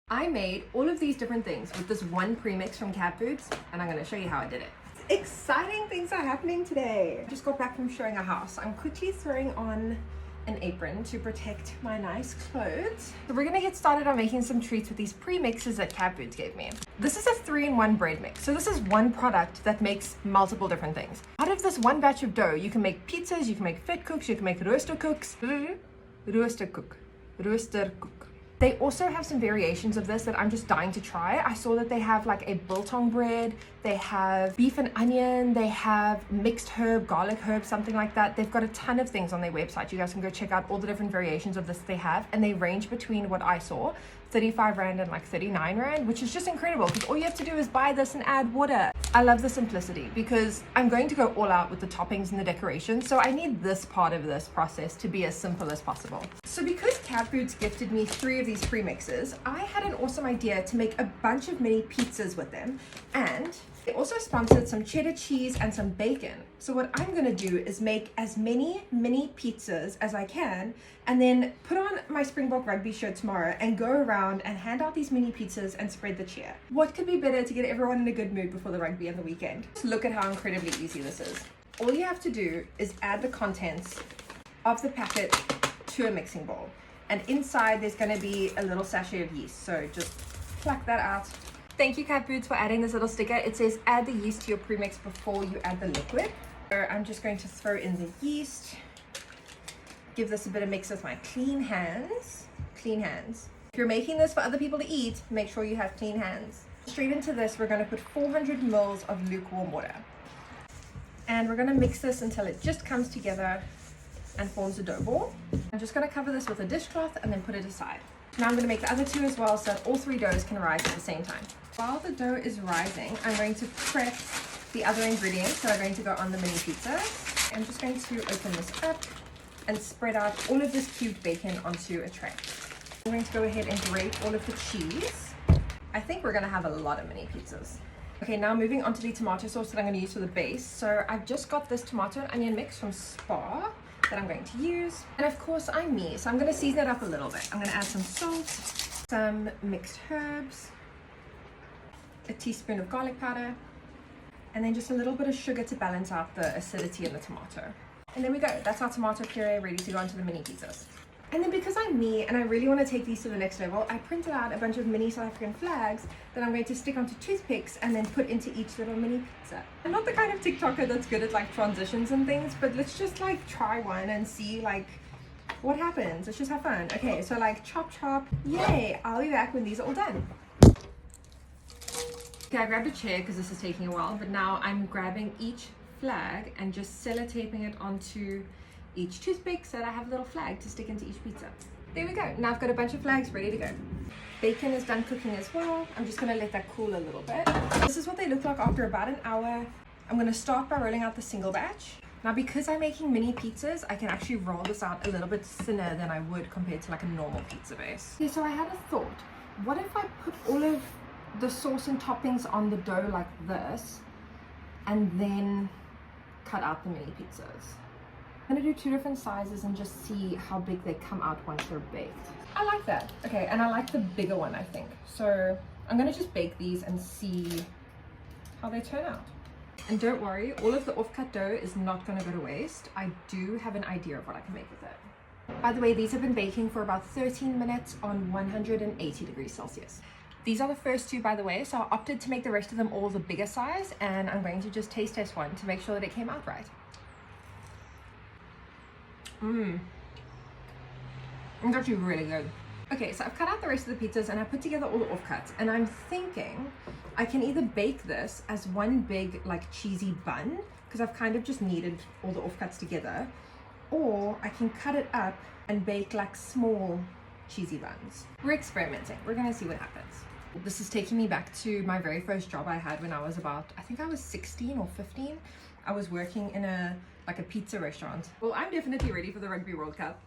I made all of these different things with this one premix from Cat Foods, and I'm going to show you how I did it. Exciting things are happening today. I just got back from showing a house. I'm quickly throwing on an apron to protect my nice clothes. So we're gonna get started on making some treats with these premixes that Cat Foods gave me. This is a 3-in-1 bread mix. So this is one product that makes multiple different things. Out of this one batch of dough, you can make pizzas, you can make fit cooks, you can make roaster cooks. Roaster cook. They also have some variations of this that I'm just dying to try. I saw that they have like a biltong bread, they have beef and onion, they have mixed herb, garlic herb, something like that. They've got a ton of things on their website. You guys can go check out all the different variations of this they have, and they range between what I saw, 35 Rand and like 39 Rand, which is just incredible because all you have to do is buy this and add water. I love the simplicity because I'm going to go all out with the toppings and the decorations, so I need this part of this process to be as simple as possible. So because Cat Foods gifted me 3 of these premixes, I had an awesome idea to make a bunch of mini pizzas with them, and they also sponsored some cheddar cheese and some bacon. So what I'm gonna do is make as many mini pizzas as I can, and then put on my Springbok Rugby shirt tomorrow and go around and hand out these mini pizzas and spread the cheer. What could be better to get everyone in a good mood before the rugby and the weekend? Just look at how incredibly easy this is. All you have to do is add the contents of the packet to a mixing bowl, and inside there's going to be a little sachet of yeast, so just pluck that out. Thank you Cat Foods for adding this little sticker. It says add the yeast to your premix before you add the liquid. So I'm just going to throw in the yeast, give this a bit of mix with my clean hands. If you're making this for other people to eat, make sure you have clean hands. Straight into this we're going to put 400 mils of lukewarm water, and we're going to mix this until it just comes together and forms a dough ball. I'm just going to cover this with a dishcloth and then put it aside. Now I'm going to make the other 2 as well so that all 3 doughs can rise at the same time. While the dough is rising, I'm going to prep the other ingredients that are going to go on the mini pizza. I'm just going to open this up and spread out all of this cubed bacon onto a tray. I'm going to go ahead and grate all of the cheese. I think we're going to have a lot of mini pizzas. Okay, now moving on to the tomato sauce that I'm going to use for the base. So I've just got this tomato and onion mix from Spar that I'm going to use, and of course I'm me, so I'm going to season it up a little bit. I'm going to add some salt, some mixed herbs, a teaspoon of garlic powder, and then just a little bit of sugar to balance out the acidity in the tomato. And there we go, that's our tomato puree ready to go onto the mini pizzas. And then because I'm me and I really want to take these to the next level, I printed out a bunch of mini South African flags that I'm going to stick onto toothpicks and then put into each little mini pizza. I'm not the kind of TikToker that's good at like transitions and things, but let's just like try one and see like what happens. Let's just have fun. Okay, so like chop chop, yay! I'll be back when these are all done. Okay, I grabbed a chair because this is taking a while, but now I'm grabbing each flag and just sellotaping it onto each toothpick so that I have a little flag to stick into each pizza. There we go. Now I've got a bunch of flags ready to go. Bacon is done cooking as well. I'm just going to let that cool a little bit. This is what they look like after about an hour. I'm going to start by rolling out the single batch. Now because I'm making mini pizzas, I can actually roll this out a little bit thinner than I would compared to like a normal pizza base. Yeah, so I had a thought. What if I put all of the sauce and toppings on the dough like this and then cut out the mini pizzas? I'm gonna do 2 different sizes and just see how big they come out once they're baked. I like that. Okay, and I like the bigger one, I think. So I'm gonna just bake these and see how they turn out. And don't worry, all of the off-cut dough is not gonna go to waste. I do have an idea of what I can make with it. By the way, these have been baking for about 13 minutes on 180 degrees Celsius. These are the first 2, by the way, so I opted to make the rest of them all the bigger size, and I'm going to just taste test one to make sure that it came out right. It's actually really good. Okay, so I've cut out the rest of the pizzas and I put together all the offcuts, and I'm thinking I can either bake this as one big like cheesy bun, because I've kind of just kneaded all the offcuts together, or I can cut it up and bake like small cheesy buns. We're experimenting. We're gonna see what happens. This is taking me back to my very first job I had when I was about, I think I was 16 or 15. I was working in a pizza restaurant. Well, I'm definitely ready for the Rugby World Cup.